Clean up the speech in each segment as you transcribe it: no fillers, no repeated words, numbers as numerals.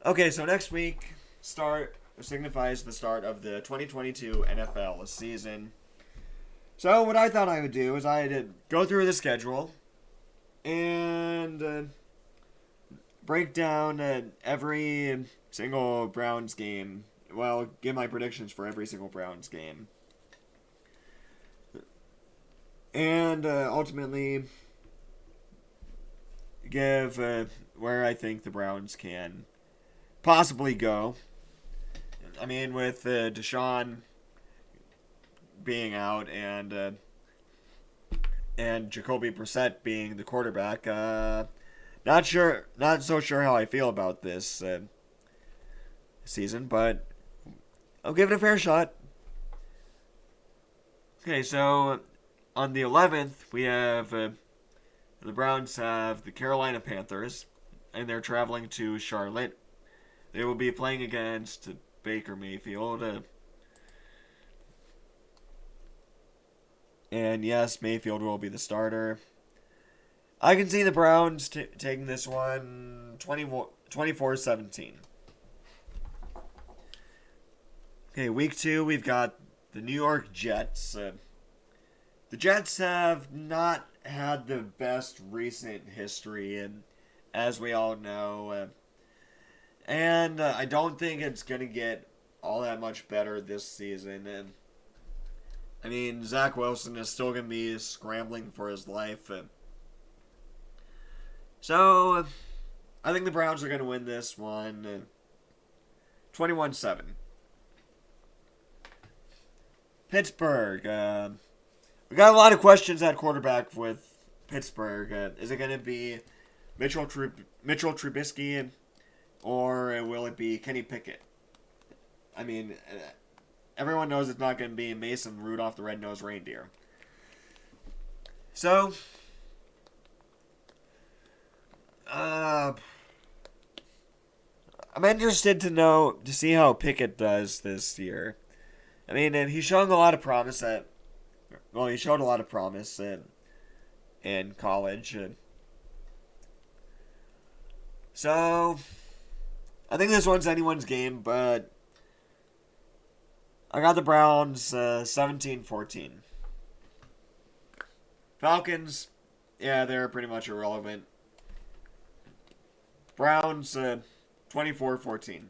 Okay, so next week signifies the start of the 2022 NFL season. So what I thought I would do is I'd go through the schedule and break down every single Browns game. Well, give my predictions for every single Browns game, and ultimately give where I think the Browns can possibly go. I mean, with Deshaun being out and Jacoby Brissett being the quarterback, not so sure how I feel about this season, but I'll give it a fair shot. Okay, so on the 11th we have the Browns have the Carolina Panthers, and they're traveling to Charlotte. They will be playing against Baker Mayfield. And yes, Mayfield will be the starter. I can see the Browns taking this one 24-17. Okay, week 2, we've got the New York Jets. The Jets have not had the best recent history, and as we all know, and I don't think it's going to get all that much better this season. And I mean, Zach Wilson is still going to be scrambling for his life. So, I think the Browns are going to win this one 21-7. Pittsburgh. We got a lot of questions at quarterback with Pittsburgh. Is it going to be Mitchell Trubisky, or will it be Kenny Pickett? I mean, everyone knows it's not going to be Mason Rudolph the Red-Nosed Reindeer. So, I'm interested to see how Pickett does this year. I mean, and he's showing a lot of promise he showed a lot of promise in college. So, I think this one's anyone's game, but I got the Browns 17-14. Falcons, yeah, they're pretty much irrelevant. Browns 24-14.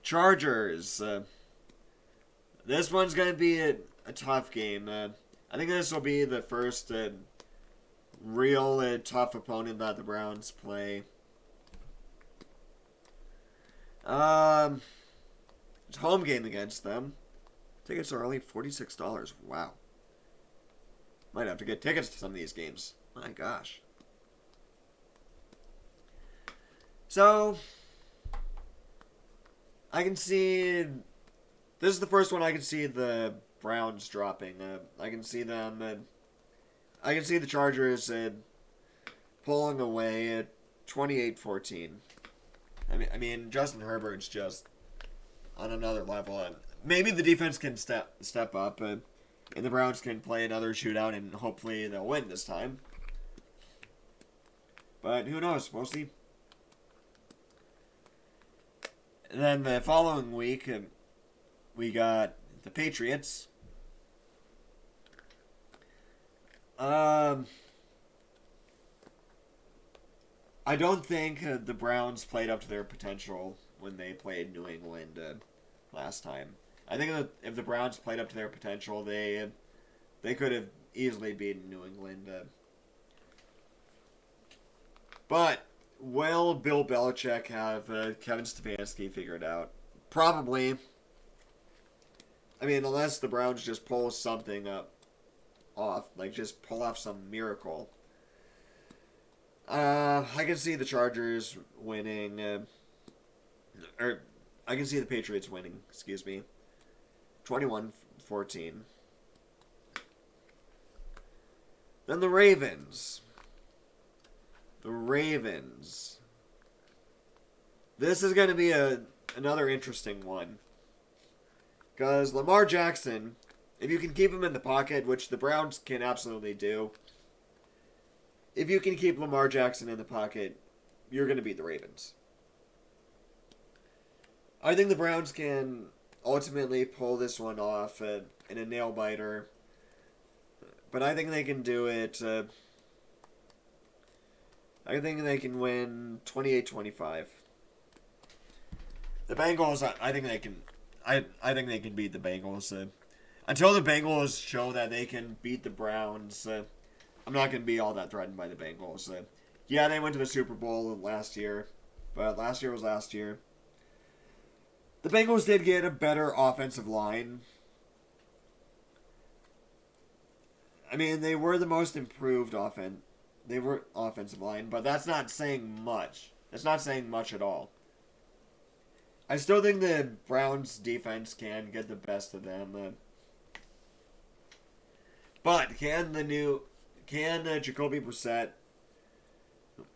Chargers. This one's going to be a tough game. I think this will be the first real tough opponent that the Browns play. It's a home game against them. Tickets are only $46. Wow. Might have to get tickets to some of these games. My gosh. So, I can see. This is the first one I can see the Browns dropping. I can see them. I can see the Chargers pulling away at 28-14. I mean, Justin Herbert's just on another level. Maybe the defense can step up, and the Browns can play another shootout, and hopefully they'll win this time. But who knows? We'll see. And then the following week, we got the Patriots. I don't think the Browns played up to their potential when they played New England last time. I think that if the Browns played up to their potential, they could have easily beaten New England. But will Bill Belichick have Kevin Stefanski figured out? Probably. I mean, unless the Browns just pull something off, like just pull off some miracle. I can see the Chargers winning, or I can see the Patriots winning. Excuse me, 21-14. Then the Ravens. The Ravens. This is going to be another interesting one. Because Lamar Jackson, if you can keep him in the pocket, which the Browns can absolutely do, if you can keep Lamar Jackson in the pocket, you're going to beat the Ravens. I think the Browns can ultimately pull this one off in a nail biter, but I think they can do it. I think they can win 28-25. The Bengals, I think they can. I think they can beat the Bengals. Until the Bengals show that they can beat the Browns, I'm not going to be all that threatened by the Bengals. Yeah, they went to the Super Bowl last year, but last year was last year. The Bengals did get a better offensive line. I mean, they were the most improved offense. They were offensive line, but that's not saying much. It's not saying much at all. I still think the Browns defense can get the best of them. But can Jacoby Brissett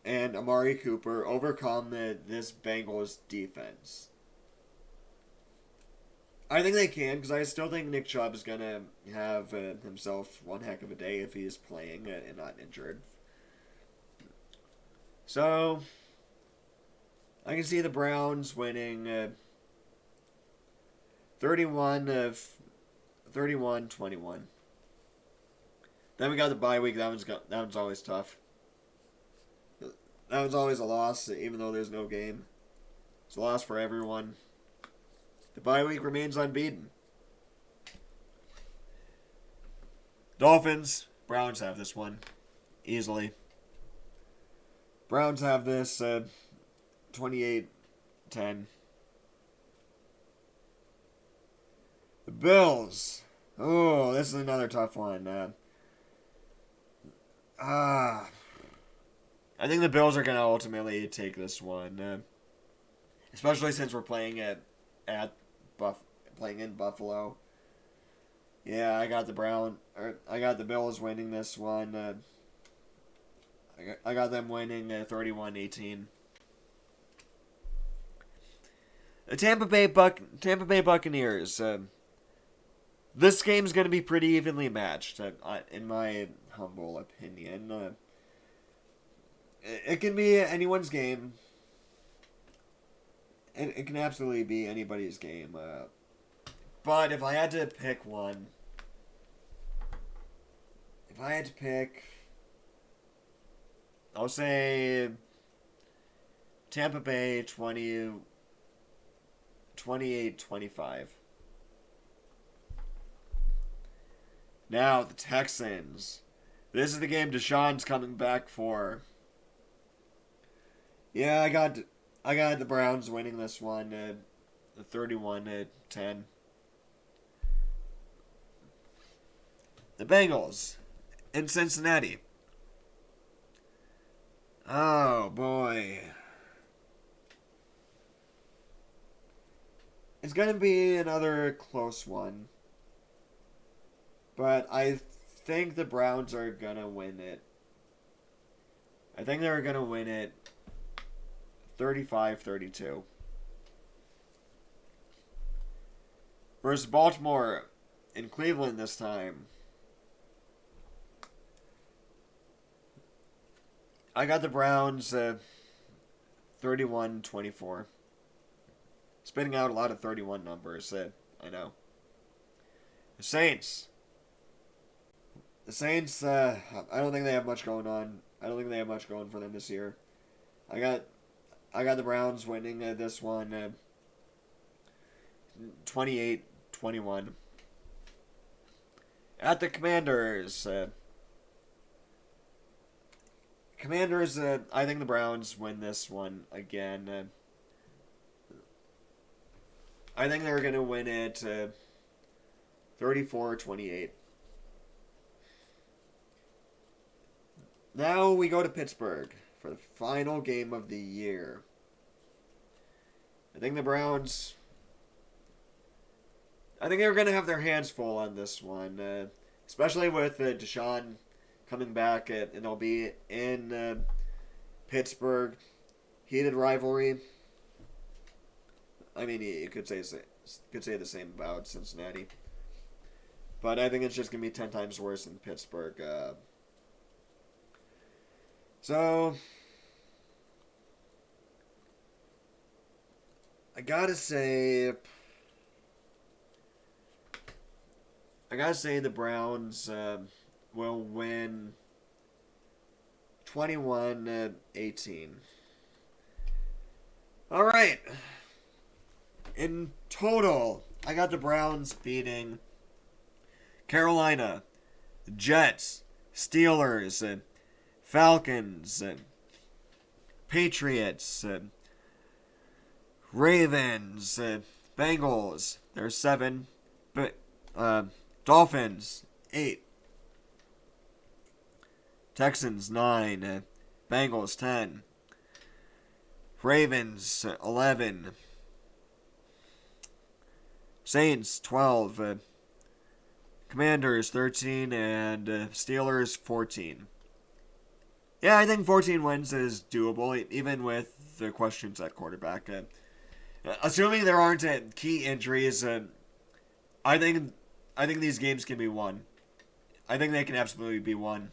and Amari Cooper overcome this Bengals defense? I think they can, because I still think Nick Chubb is going to have himself one heck of a day if he is playing and not injured. So, I can see the Browns winning 31-21. Then we got the bye week. That one's always tough. That one's always a loss, even though there's no game. It's a loss for everyone. The bye week remains unbeaten. Dolphins, Browns have this one easily. Browns have this 28-10. The Bills. Oh, this is another tough one. I think the Bills are going to ultimately take this one. Especially since we're playing playing in Buffalo. Yeah, I got the Bills winning this one. I got them winning 31-18. The Tampa Bay Buccaneers. This game's going to be pretty evenly matched, in my humble opinion. It can be anyone's game. It can absolutely be anybody's game. But if I had to pick one, I'll say Tampa Bay 28-25. Now the Texans. This is the game Deshaun's coming back for. Yeah, I got the Browns winning this one, 31-10. The Bengals in Cincinnati. Oh boy. It's going to be another close one. But I think the Browns are going to win it. I think they're going to win it 35-32. Versus Baltimore in Cleveland this time. I got the Browns 31-24. Spitting out a lot of 31 numbers, I know. The Saints. I don't think they have much going on. I don't think they have much going for them this year. I got the Browns winning this one 28-21. At the Commanders. I think the Browns win this one again. I think they're going to win it 34-28. Now we go to Pittsburgh for the final game of the year. I think the Browns... I think they're going to have their hands full on this one. Especially with Deshaun coming back, and they'll be in Pittsburgh. Heated rivalry. I mean, you could say the same about Cincinnati. But I think it's just going to be 10 times worse in Pittsburgh. So, I gotta say, the Browns will win 21-18. All right. In total, I got the Browns beating Carolina, Jets, Steelers, Falcons, Patriots, Ravens, Bengals. There's 7, but Dolphins 8, Texans 9, Bengals 10, Ravens 11, Saints 12, Commanders 13, and Steelers 14. Yeah, I think 14 wins is doable, even with the questions at quarterback. Assuming there aren't key injuries, I think these games can be won. I think they can absolutely be won.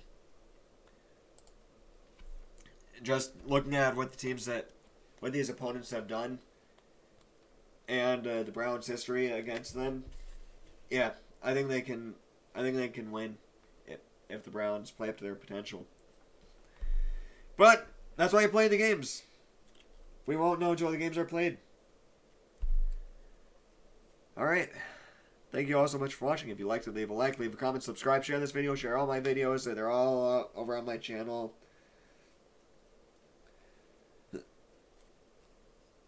Just looking at what these opponents have done, and the Browns' history against them, yeah, I think they can. I think they can win if the Browns play up to their potential. But that's why you play the games. We won't know until the games are played. All right. Thank you all so much for watching. If you liked it, leave a like, leave a comment, subscribe, share this video, share all my videos. They're all over on my channel.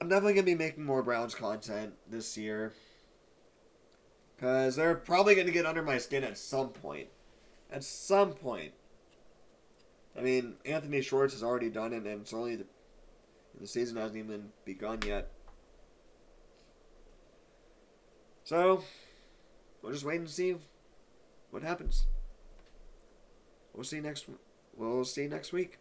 I'm definitely going to be making more Browns content this year. Because they're probably going to get under my skin at some point. At some point. I mean, Anthony Schwartz has already done it, and it's only the season hasn't even begun yet. So, we'll just wait and see what happens. We'll see next week.